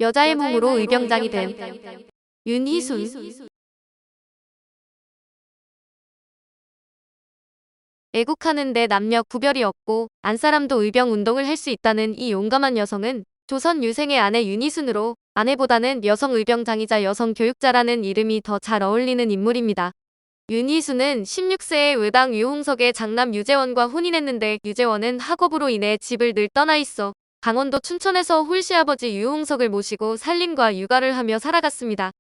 여자의 몸으로 의병장이 된 윤희순. 애국하는데 남녀 구별이 없고 안사람도 의병 운동을 할 수 있다는 이 용감한 여성은 조선 유생의 아내 윤희순으로 아내보다는 여성 의병장이자 여성 교육자라는 이름이 더 잘 어울리는 인물입니다. 윤희순은 16세에 외당 유홍석의 장남 유재원과 혼인했는데 유재원은 학업으로 인해 집을 늘 떠나 있어 강원도 춘천에서 홀시아버지 유홍석을 모시고 살림과 육아를 하며 살아갔습니다.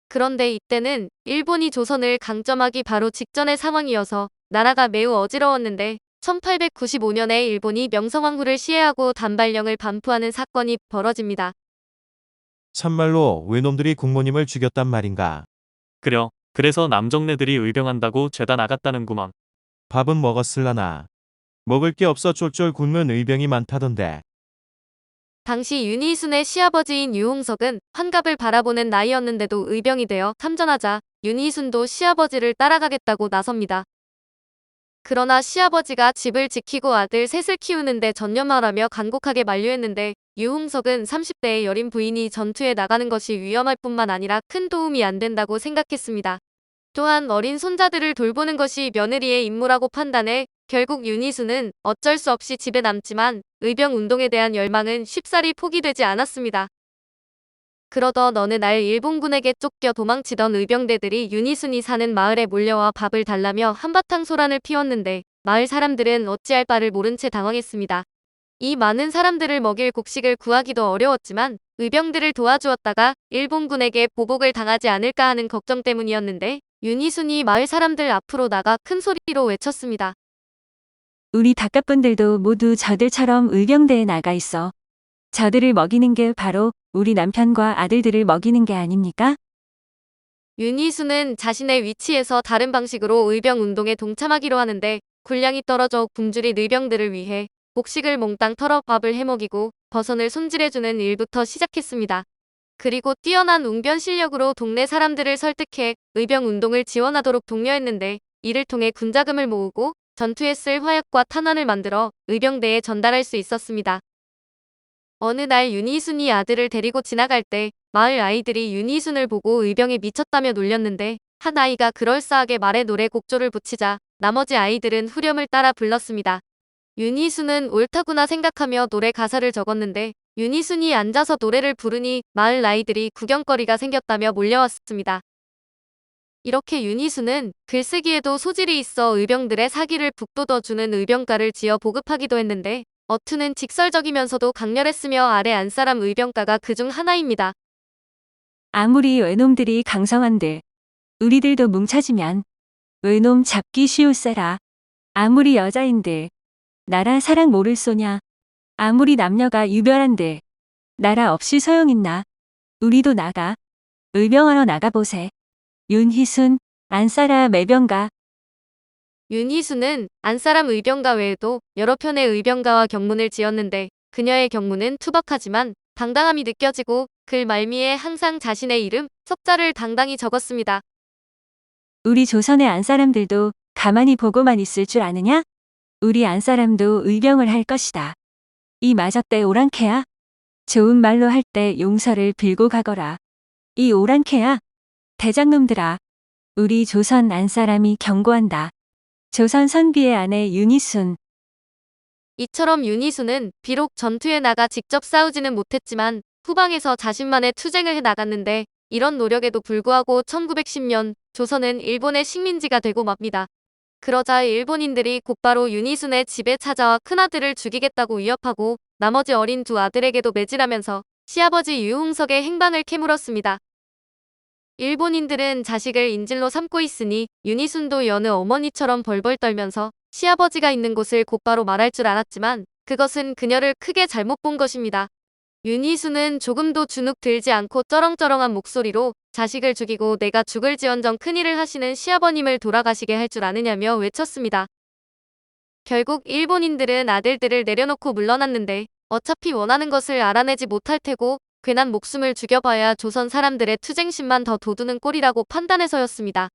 그런데 이때는 일본이 조선을 강점하기 바로 직전의 상황이어서 나라가 매우 어지러웠는데 1895년에 일본이 명성황후를 시해하고 단발령을 반포하는 사건이 벌어집니다. 참말로 외놈들이 국모님을 죽였단 말인가. 그려. 그래서 남정네들이 의병한다고 죄다 나갔다는구먼. 밥은 먹었을라나. 먹을 게 없어 쫄쫄 굶는 의병이 많다던데. 당시 윤희순의 시아버지인 유홍석은 환갑을 바라보는 나이였는데도 의병이 되어 참전하자 윤희순도 시아버지를 따라가겠다고 나섭니다. 그러나 시아버지가 집을 지키고 아들 셋을 키우는데 전념하라며 간곡하게 만류했는데 유홍석은 30대의 여린 부인이 전투에 나가는 것이 위험할 뿐만 아니라 큰 도움이 안 된다고 생각했습니다. 또한 어린 손자들을 돌보는 것이 며느리의 임무라고 판단해 결국 윤희순은 어쩔 수 없이 집에 남지만 의병 운동에 대한 열망은 쉽사리 포기되지 않았습니다. 그러던 어느 날 일본군에게 쫓겨 도망치던 의병대들이 윤희순이 사는 마을에 몰려와 밥을 달라며 한바탕 소란을 피웠는데 마을 사람들은 어찌할 바를 모른 채 당황했습니다. 이 많은 사람들을 먹일 곡식을 구하기도 어려웠지만 의병들을 도와주었다가 일본군에게 보복을 당하지 않을까 하는 걱정 때문이었는데 윤희순이 마을 사람들 앞으로 나가 큰 소리로 외쳤습니다. 우리 바깥분들도 모두 저들처럼 의병대에 나가 있어. 저들을 먹이는 게 바로 우리 남편과 아들들을 먹이는 게 아닙니까? 윤희순은 자신의 위치에서 다른 방식으로 의병 운동에 동참하기로 하는데 군량이 떨어져 굶주린 의병들을 위해 곡식을 몽땅 털어 밥을 해먹이고 버선을 손질해주는 일부터 시작했습니다. 그리고 뛰어난 웅변 실력으로 동네 사람들을 설득해 의병 운동을 지원하도록 독려했는데 이를 통해 군자금을 모으고 전투에 쓸 화약과 탄환을 만들어 의병대에 전달할 수 있었습니다. 어느 날 윤희순이 아들을 데리고 지나갈 때 마을 아이들이 윤희순을 보고 의병에 미쳤다며 놀렸는데 한 아이가 그럴싸하게 말에 노래 곡조를 붙이자 나머지 아이들은 후렴을 따라 불렀습니다. 윤희순은 옳다구나 생각하며 노래 가사를 적었는데 윤희순이 앉아서 노래를 부르니 마을 아이들이 구경거리가 생겼다며 몰려왔습니다. 이렇게 윤희순은 글쓰기에도 소질이 있어 의병들의 사기를 북돋워주는 의병가를 지어 보급하기도 했는데 어투는 직설적이면서도 강렬했으며 아래 안사람 의병가가 그중 하나입니다. 아무리 외놈들이 강성한들 우리들도 뭉쳐지면 외놈 잡기 쉬울세라. 아무리 여자인들 나라 사랑 모를 소냐. 아무리 남녀가 유별한들 나라 없이 소용있나. 우리도 나가. 의병하러 나가보세. 윤희순, 안사람 의병가. 윤희순은 안사람 의병가 외에도 여러 편의 의병가와 경문을 지었는데 그녀의 경문은 투박하지만 당당함이 느껴지고 글 말미에 항상 자신의 이름, 석자를 당당히 적었습니다. 우리 조선의 안사람들도 가만히 보고만 있을 줄 아느냐? 우리 안사람도 의병을 할 것이다. 이 마저때 오랑캐야. 좋은 말로 할 때 용서를 빌고 가거라. 이 오랑캐야. 대장놈들아. 우리 조선 안사람이 경고한다. 조선 선비의 아내 윤희순. 이처럼 윤희순은 비록 전투에 나가 직접 싸우지는 못했지만 후방에서 자신만의 투쟁을 해 나갔는데 이런 노력에도 불구하고 1910년 조선은 일본의 식민지가 되고 맙니다. 그러자 일본인들이 곧바로 윤희순의 집에 찾아와 큰아들을 죽이겠다고 위협하고 나머지 어린 두 아들에게도 매질하면서 시아버지 유홍석의 행방을 캐물었습니다. 일본인들은 자식을 인질로 삼고 있으니 윤희순도 여느 어머니처럼 벌벌 떨면서 시아버지가 있는 곳을 곧바로 말할 줄 알았지만 그것은 그녀를 크게 잘못 본 것입니다. 윤희순은 조금도 주눅 들지 않고 쩌렁쩌렁한 목소리로 자식을 죽이고 내가 죽을지언정 큰일을 하시는 시아버님을 돌아가시게 할 줄 아느냐며 외쳤습니다. 결국 일본인들은 아들들을 내려놓고 물러났는데 어차피 원하는 것을 알아내지 못할 테고 괜한 목숨을 죽여봐야 조선 사람들의 투쟁심만 더 돋우는 꼴이라고 판단해서였습니다.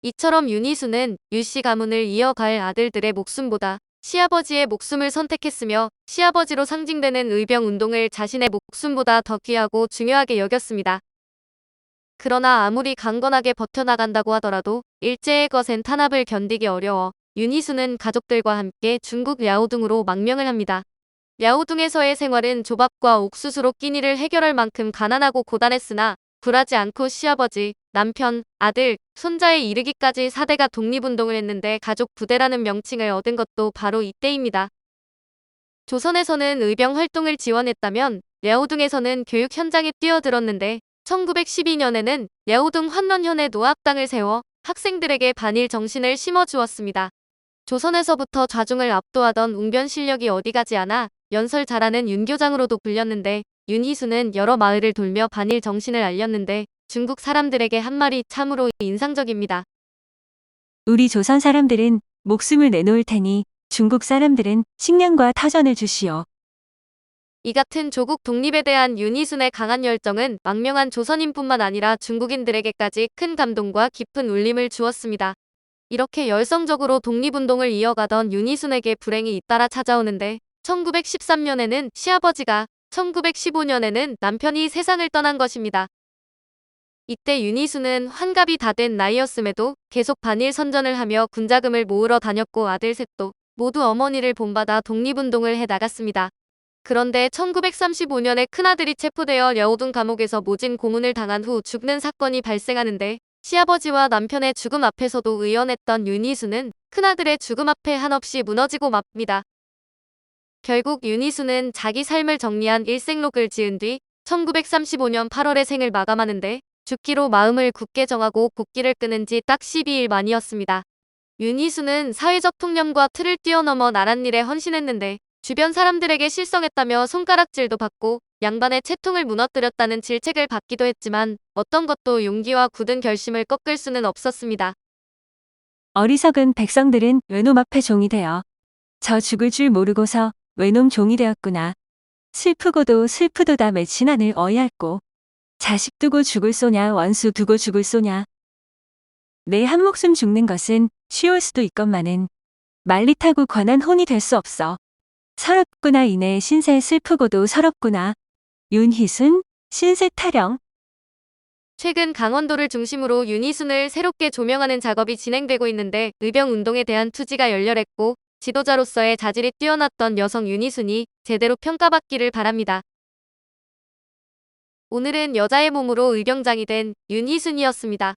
이처럼 윤희순은 유씨 가문을 이어갈 아들들의 목숨보다 시아버지의 목숨을 선택했으며 시아버지로 상징되는 의병 운동을 자신의 목숨보다 더 귀하고 중요하게 여겼습니다. 그러나 아무리 강건하게 버텨나간다고 하더라도 일제의 거센 탄압을 견디기 어려워 윤희수는 가족들과 함께 중국 랴오둥으로 망명을 합니다. 랴오둥에서의 생활은 조밥과 옥수수로 끼니를 해결할 만큼 가난하고 고단했으나 굴하지 않고 시아버지, 남편, 아들, 손자에 이르기까지 4대가 독립운동을 했는데 가족 부대라는 명칭을 얻은 것도 바로 이때입니다. 조선에서는 의병 활동을 지원했다면 랴오둥에서는 교육 현장에 뛰어들었는데 1912년에는 랴오둥 환런현에 노합당을 세워 학생들에게 반일 정신을 심어주었습니다. 조선에서부터 좌중을 압도하던 웅변 실력이 어디 가지 않아 연설 잘하는 윤교장으로도 불렸는데 윤희수는 여러 마을을 돌며 반일 정신을 알렸는데 중국 사람들에게 한 말이 참으로 인상적입니다. 우리 조선 사람들은 목숨을 내놓을 테니 중국 사람들은 식량과 터전을 주시오. 이 같은 조국 독립에 대한 윤희순의 강한 열정은 망명한 조선인뿐만 아니라 중국인들에게까지 큰 감동과 깊은 울림을 주었습니다. 이렇게 열성적으로 독립운동을 이어가던 윤희순에게 불행이 잇따라 찾아오는데 1913년에는 시아버지가 1915년에는 남편이 세상을 떠난 것입니다. 이때 윤희수는 환갑이 다 된 나이였음에도 계속 반일 선전을 하며 군자금을 모으러 다녔고 아들 셋도 모두 어머니를 본받아 독립운동을 해 나갔습니다. 그런데 1935년에 큰아들이 체포되어 랴오둥 감옥에서 모진 고문을 당한 후 죽는 사건이 발생하는데 시아버지와 남편의 죽음 앞에서도 의연했던 윤희수는 큰아들의 죽음 앞에 한없이 무너지고 맙니다. 결국 윤희수는 자기 삶을 정리한 일생록을 지은 뒤 1935년 8월에 생을 마감하는데 죽기로 마음을 굳게 정하고 곡기를 끊은 지 딱 12일 만이었습니다. 윤희수는 사회적 통념과 틀을 뛰어넘어 나랏일에 헌신했는데 주변 사람들에게 실성했다며 손가락질도 받고 양반의 채통을 무너뜨렸다는 질책을 받기도 했지만 어떤 것도 용기와 굳은 결심을 꺾을 수는 없었습니다. 어리석은 백성들은 외놈 앞에 종이 되어 저 죽을 줄 모르고서 외놈 종이 되었구나. 슬프고도 슬프도다 맺힌하늘 어이할꼬. 자식 두고 죽을 소냐 원수 두고 죽을 소냐. 내 한 목숨 죽는 것은 쉬울 수도 있건만은 말릿하고 권한 혼이 될 수 없어. 서럽구나 이내 신세 슬프고도 서럽구나. 윤희순 신세 타령. 최근 강원도를 중심으로 윤희순을 새롭게 조명하는 작업이 진행되고 있는데 의병 운동에 대한 투지가 열렬했고 지도자로서의 자질이 뛰어났던 여성 윤희순이 제대로 평가받기를 바랍니다. 오늘은 여자의 몸으로 의병장이 된 윤희순이었습니다.